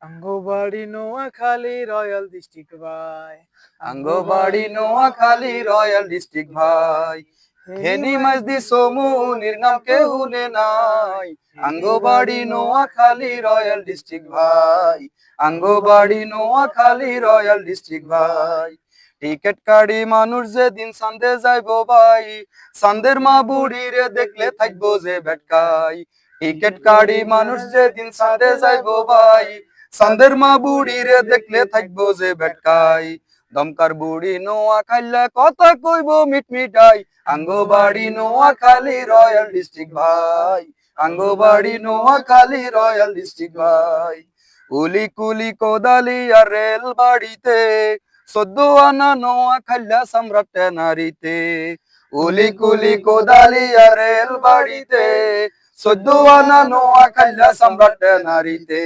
আঙ্গবাড়ি Noakhali royal district ভাই। আঙ্গবাড়ি Noakhali royal district ভাই। হেনি মাঝদি সমুনির নাম কেউ নে নাই। আঙ্গবাড়ি নোয়াখালী রয়্যাল ডিস্ট্রিক্ট ভাই। আঙ্গবাড়ি নোয়াখালী রয়্যাল ডিস্ট্রিক্ট ভাই। টিকেট কাড়ি মানুষ যেদিন সান্দে যাইবো ভাই, সান্দের মা বুড়ি রে দেখলে থাকবো যে ভেটকাই। টিকেট কাড়ি মানুষ যেদিন সান্দে যাইবো ভাই, সান্দের মা বুড়ি রে দেখলে থাকবো যে ভেটকাই। দমকার বুড়ি নোয়াখালী কথা কইবো মিটমিটাই। আঙ্গবাড়ি নোয়াখালী রয়্যাল ডিস্ট্রিক্ট ভাই। আঙ্গবাড়ি নোয়াখালী রয়্যাল ডিস্ট্রিক্ট ভাই। উলি কুলি কোদালি আর রেল বাড়িতে 14 আনা নোয়াখালী সম্রাট নারীতে। উলি কুলি কোদালি আর রেল বাড়িতে 14 আনা নোয়াখালী সম্রাট নারীতে।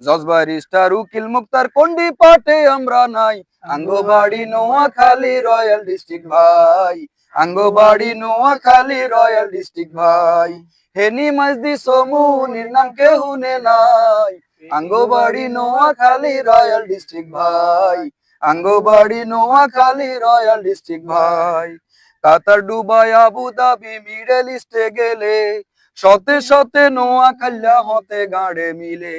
জজ ব্যারিস্টার উকিল মুক্তার কোন্ডি পাটে আমরা নাই। আঙ্গবাড়ি নোয়াখালী রয়্যাল ডিস্ট্রিক্ট ভাই। আঙ্গবাড়ি নোয়াখালী রয়্যাল ডিস্ট্রিক্ট ভাই। হেনি মাঝদি সমুনির নাম কেউ নে নাই। আঙ্গবাড়ি নোয়াখালী রয়্যাল ডিস্ট্রিক্ট ভাই। আঙ্গবাড়ি নোয়াখালী রয়্যাল ডিস্ট্রিক্ট ভাই। কাতার, দুবাই, আবু ধাবি, মিডল ইস্টে গেলে শতে শতে নোয়াখালী হতে গাড়ে মিলে।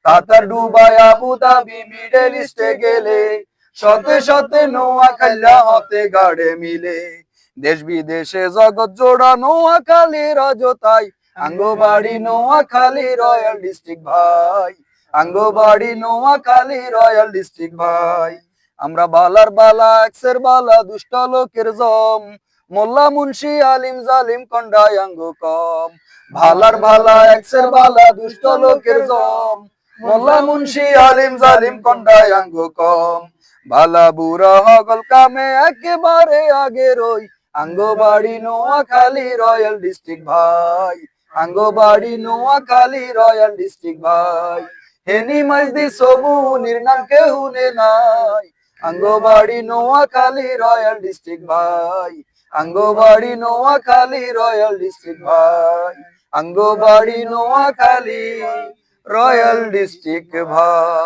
কাতার, দুবাই, আবু ধাবি, মিডল ইস্টে গেলে শতে শতে নোয়াখালী হতে গাড়ে মিলে। দেশ বিদেশে জগৎ জোড়া নোয়াখালী রাজতাই। আঙ্গবাড়ি নোয়াখালী রয়্যাল ডিস্ট্রিক্ট ভাই। আঙ্গবাড়ি নোয়াখালী রয়্যাল ডিস্ট্রিক্ট ভাই। আমরা বালার বালা এক্সের বালা দুষ্ট লোকের জম, মোল্লা মুন্সি আলিম জালিম কন্ডায় আঙ্গ কম। ভালার ভালা এক্সের বালা দুষ্ট লোকের জম, মোল্লা মুন্সি আলিম জালিম কন্ডায় আঙ্গ কম। ভালা বুড়া হগল কামে একেবারে আগে রই। আঙ্গবাড়ি নোয়াখালী রয়্যাল ডিস্ট্রিক্ট ভাই। আঙ্গবাড়ি নোয়াখালী রয়্যাল ডিস্ট্রিক্ট ভাই। হেনি মাঝদি সমুনির নাম কেউ নে নাই। আঙ্গবাড়ি নোয়াখালী রয়্যাল ডিস্ট্রিক্ট ভাই। আঙ্গবাড়ি নোয়াখালী রয়্যাল ডিস্ট্রিক্ট ভাই। আঙ্গবাড়ি নোয়াখালী রয়্যাল ডিস্ট্রিক্ট ভাই।